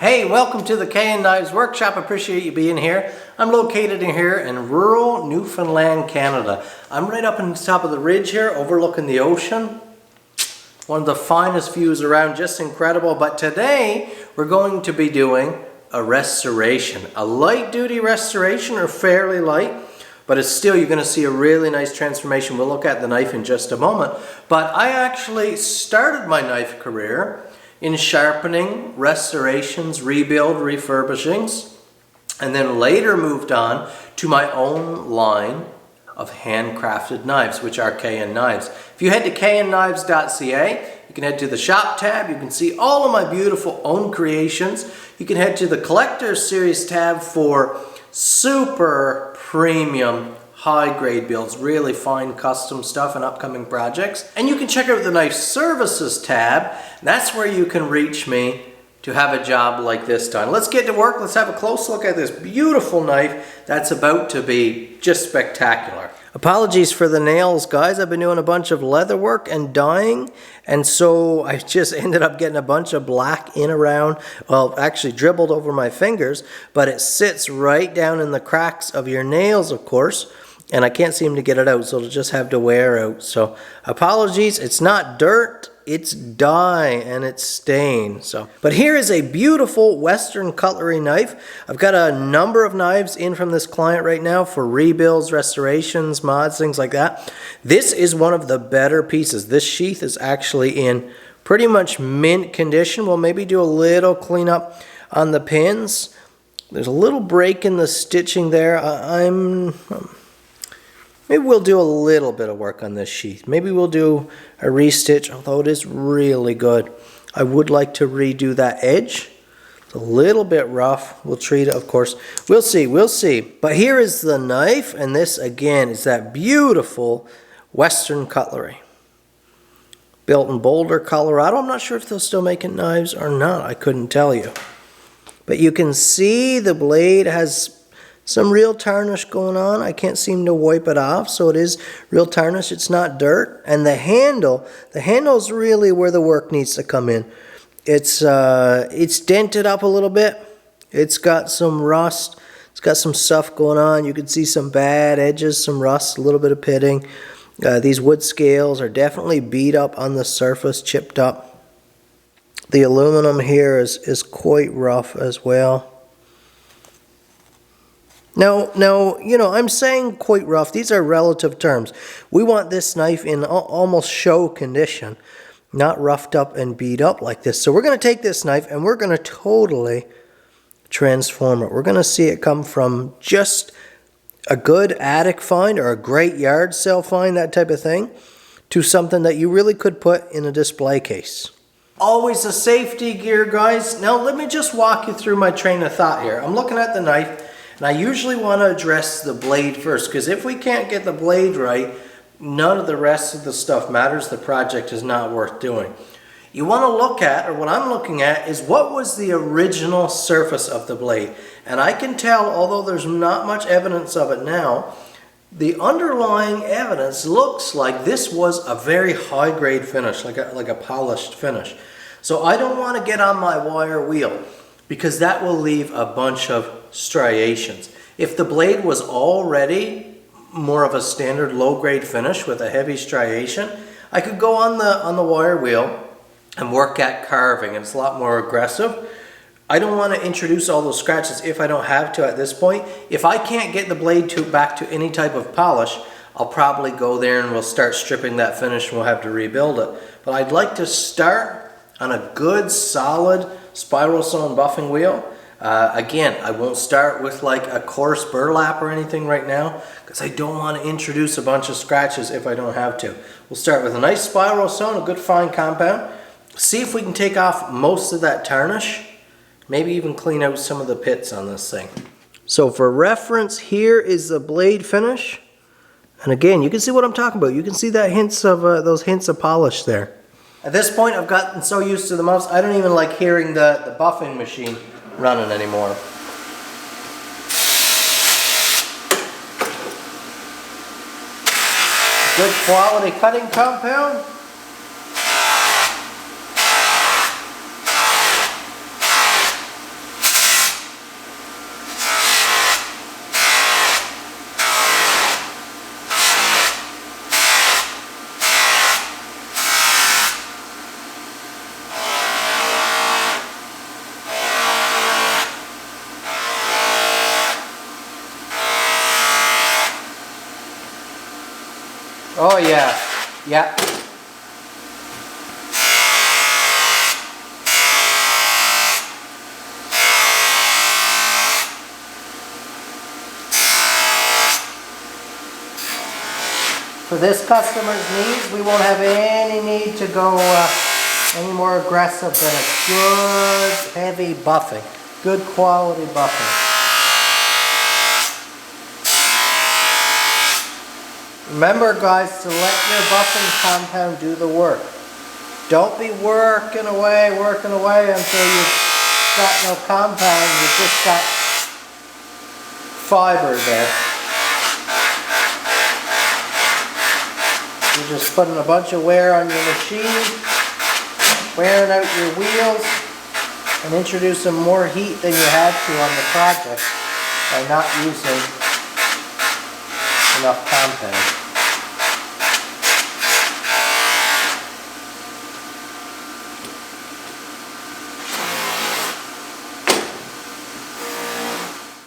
Hey, welcome to the K Knives Workshop. I appreciate you being here. I'm located here in rural Newfoundland, Canada. I'm right up on the top of the ridge here, overlooking the ocean. One of the finest views around, just incredible. But today, we're going to be doing a restoration. A light-duty restoration, or fairly light. But it's still, you're going to see a really nice transformation. We'll look at the knife in just a moment. But I actually started my knife career in sharpening, restorations, rebuild, refurbishings, and then later moved on to my own line of handcrafted knives, which are knknives. If you head to knknives.ca, you can head to the shop tab. You can see all of my beautiful own creations. You can head to the collector's series tab for super premium high-grade builds, really fine custom stuff and upcoming projects. And you can check out the Knife Services tab. That's where you can reach me to have a job like this done. Let's get to work. Let's have a close look at this beautiful knife that's about to be just spectacular. Apologies for the nails, guys. I've been doing a bunch of leather work and dyeing, and so I just ended up getting a bunch of black in around, well, actually dribbled over my fingers, but it sits right down in the cracks of your nails, of course, and I can't seem to get it out, so it'll just have to wear out. So apologies, it's not dirt, it's dye and it's stain. But here is a beautiful Western Cutlery knife. I've got a number of knives in from this client right now for rebuilds, restorations, mods, things like that. This is one of the better pieces. This sheath is actually in pretty much mint condition. We'll maybe do a little cleanup on the pins. There's a little break in the stitching there. Maybe we'll do a little bit of work on this sheath. Maybe we'll do a restitch, although it is really good. I would like to redo that edge. It's a little bit rough. We'll treat it, of course. We'll see, we'll see. But here is the knife, and this, again, is that beautiful Western Cutlery. Built in Boulder, Colorado. I'm not sure if they're still making knives or not. I couldn't tell you. But you can see the blade has some real tarnish going on. I can't seem to wipe it off, so it is real tarnish. It's not dirt. And the handle is really where the work needs to come in. It's dented up a little bit. It's got some rust. It's got some stuff going on. You can see some bad edges, some rust, a little bit of pitting. These wood scales are definitely beat up on the surface, chipped up. The aluminum here is quite rough as well. Now, you know, I'm saying quite rough. These are relative terms. We want this knife in almost show condition, not roughed up and beat up like this. So we're going to take this knife and we're going to totally transform it. We're going to see it come from just a good attic find or a great yard sale find, that type of thing, to something that you really could put in a display case. Always a safety gear, guys. Now, let me just walk you through my train of thought here. I'm looking at the knife. And I usually want to address the blade first, because if we can't get the blade right, none of the rest of the stuff matters. The project is not worth doing. You want to look at, or what I'm looking at, is what was the original surface of the blade. And I can tell, although there's not much evidence of it now, the underlying evidence looks like this was a very high-grade finish, like a polished finish. So I don't want to get on my wire wheel, because that will leave a bunch of striations. If the blade was already more of a standard low-grade finish with a heavy striation, I could go on the wire wheel and work at carving, and it's a lot more aggressive. I don't want to introduce all those scratches if I don't have to at this point. If I can't get the blade back to any type of polish, I'll probably go there and we'll start stripping that finish and we'll have to rebuild it. But I'd like to start on a good, solid spiral sewn buffing wheel. Again, I won't start with like a coarse burlap or anything right now, because I don't want to introduce a bunch of scratches if I don't have to. We'll start with a nice spiral sewn, a good fine compound. See if we can take off most of that tarnish. Maybe even clean out some of the pits on this thing. So for reference, here is the blade finish. And again, you can see what I'm talking about. You can see that those hints of polish there. At this point, I've gotten so used to the mouse, I don't even like hearing the buffing machine running anymore. Good quality cutting compound. Oh yeah, yeah. For this customer's needs, we won't have any need to go any more aggressive than a good heavy buffing, good quality buffing. Remember guys, to let your buffing compound do the work. Don't be working away until you've got no compound, you've just got fiber there. You're just putting a bunch of wear on your machine, wearing out your wheels, and introducing more heat than you had to on the project by not using enough compound.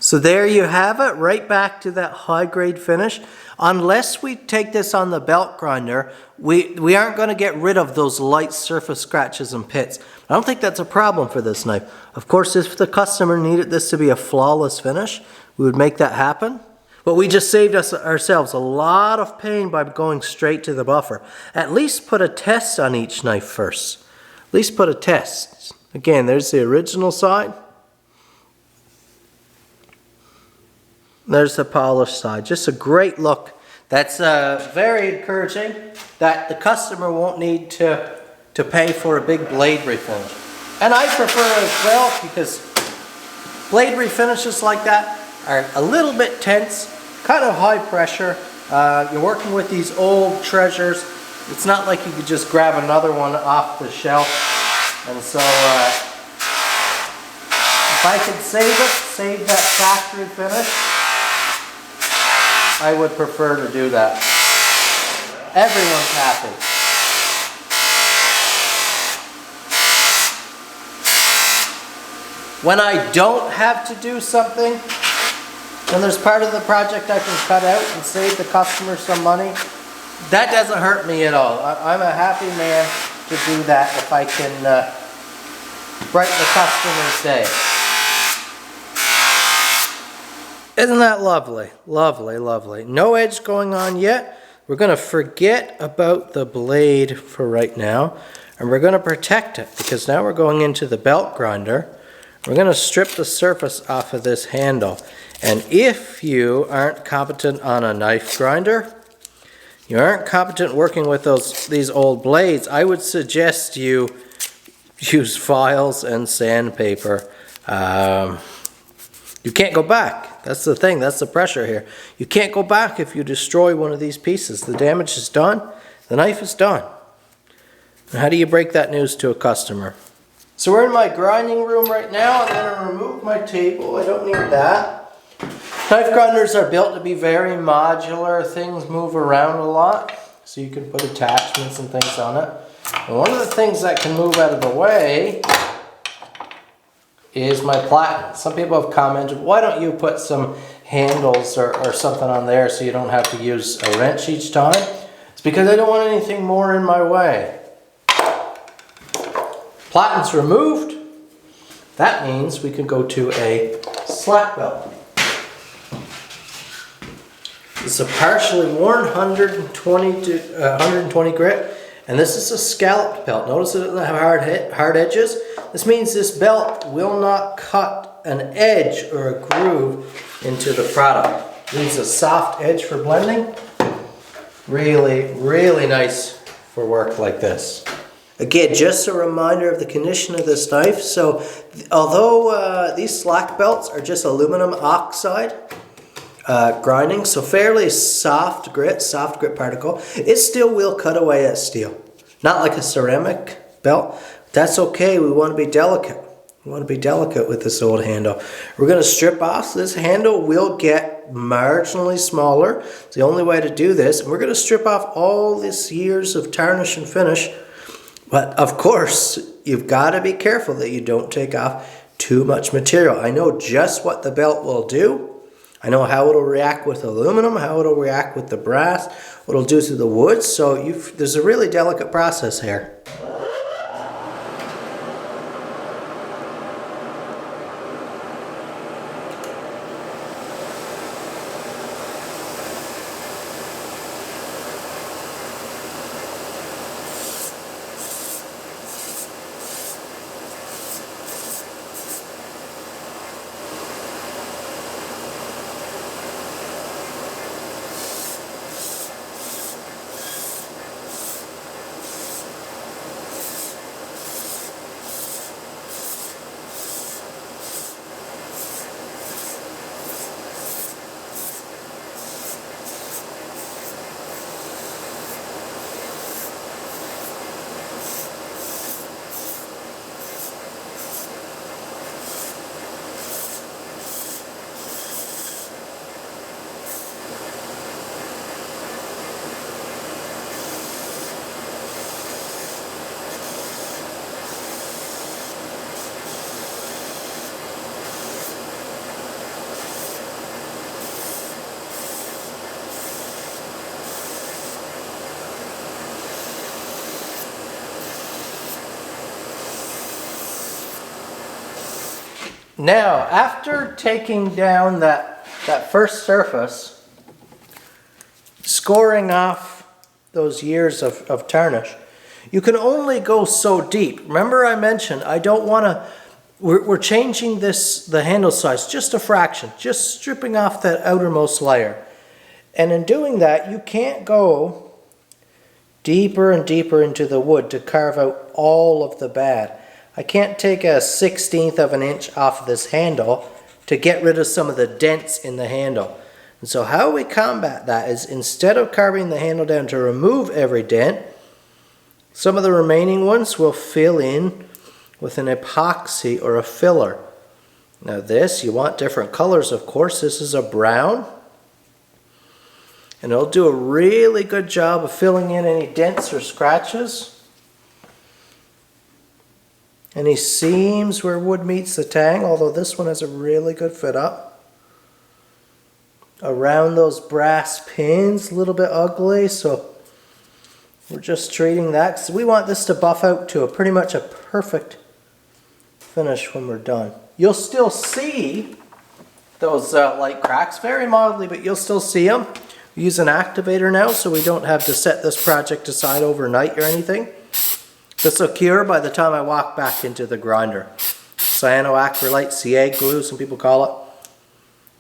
So there you have it, right back to that high grade finish. Unless we take this on the belt grinder, we aren't going to get rid of those light surface scratches and pits. I don't think that's a problem for this knife. Of course, if the customer needed this to be a flawless finish, we would make that happen. But we just saved ourselves a lot of pain by going straight to the buffer. At least put a test on each knife first. At least put a test. Again, there's the original side. There's the polished side. Just a great look. That's very encouraging that the customer won't need to pay for a big blade refinish. And I prefer it as well because blade refinishes like that are a little bit tense, kind of high pressure. You're working with these old treasures. It's not like you could just grab another one off the shelf. And so if I could save that factory finish, I would prefer to do that. Everyone's happy. When I don't have to do something, when there's part of the project I can cut out and save the customer some money, that doesn't hurt me at all. I'm a happy man to do that if I can brighten the customer's day. Isn't that lovely? Lovely, lovely. No edge going on yet. We're going to forget about the blade for right now, and we're going to protect it because now we're going into the belt grinder. We're going to strip the surface off of this handle. And if you aren't competent on a knife grinder, you aren't competent working with these old blades, I would suggest you use files and sandpaper. You can't go back. That's the thing, that's the pressure here. You can't go back if you destroy one of these pieces. The damage is done, the knife is done. And how do you break that news to a customer? So we're in my grinding room right now. I'm going to remove my table, I don't need that. Knife grinders are built to be very modular. Things move around a lot, so you can put attachments and things on it. And one of the things that can move out of the way is my platen. Some people have commented, why don't you put some handles or something on there so you don't have to use a wrench each time? It's because I don't want anything more in my way. Platen's removed. That means we can go to a slack belt. It's a partially worn 120 grit, and this is a scalloped belt. Notice it doesn't have hard edges. This means this belt will not cut an edge or a groove into the product. It needs a soft edge for blending. Really, really nice for work like this. Again, just a reminder of the condition of this knife. So, although these slack belts are just aluminum oxide grinding, so fairly soft grit particle, it still will cut away at steel. Not like a ceramic belt. That's okay, we want to be delicate. We want to be delicate with this old handle. We're going to strip off. This handle will get marginally smaller. It's the only way to do this. And we're going to strip off all these years of tarnish and finish. But of course, you've got to be careful that you don't take off too much material. I know just what the belt will do. I know how it'll react with aluminum, how it'll react with the brass, what it'll do to the wood. So there's a really delicate process here. Now, after taking down that first surface, scoring off those years of tarnish, you can only go so deep. Remember I mentioned I don't want to, we're changing the handle size just a fraction, just stripping off that outermost layer. And in doing that, you can't go deeper and deeper into the wood to carve out all of the bad. I can't take a 1/16 of an inch off of this handle to get rid of some of the dents in the handle. And so how we combat that is, instead of carving the handle down to remove every dent, some of the remaining ones we'll fill in with an epoxy or a filler. Now this, you want different colors of course. This is a brown. And it'll do a really good job of filling in any dents or scratches. Any seams where wood meets the tang, although this one has a really good fit up. Around those brass pins, a little bit ugly, so we're just treating that. So we want this to buff out to pretty much a perfect finish when we're done. You'll still see those light cracks, very mildly, but you'll still see them. We use an activator now, so we don't have to set this project aside overnight or anything. This will cure by the time I walk back into the grinder. Cyanoacrylate, CA glue, some people call it.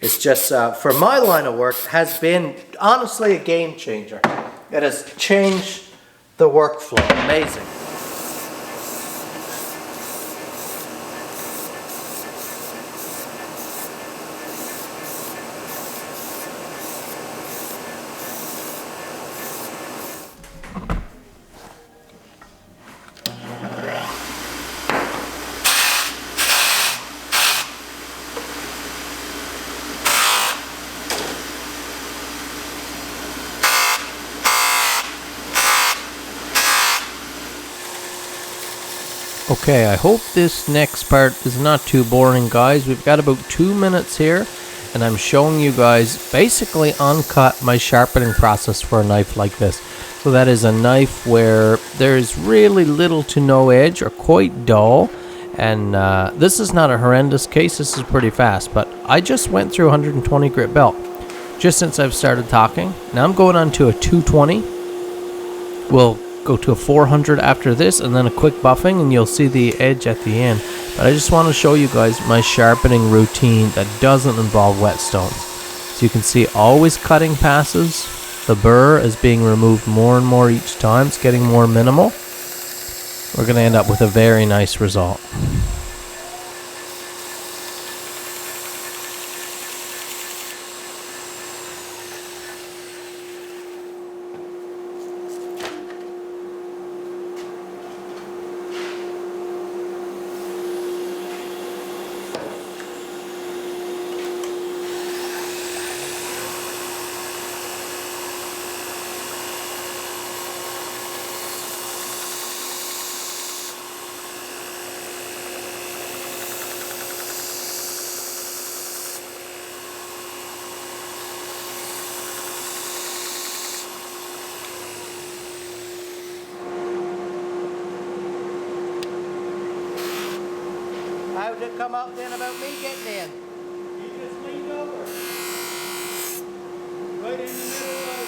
It's just, for my line of work, has been honestly a game changer. It has changed the workflow. Amazing. Okay, I hope this next part is not too boring, guys. We've got about 2 minutes here, and I'm showing you guys basically uncut my sharpening process for a knife like this. So that is a knife where there's really little to no edge or quite dull, and this is not a horrendous case. This is pretty fast, but I just went through 120 grit belt just since I've started talking. Now I'm going on to a 220. We'll go to a 400 after this, and then a quick buffing, and you'll see the edge at the end. But I just want to show you guys my sharpening routine that doesn't involve whetstones. So you can see always cutting passes. The burr is being removed more and more each time. It's getting more minimal. We're going to end up with a very nice result. How'd it come out then about me getting in? He just leaned over. Right in the middle of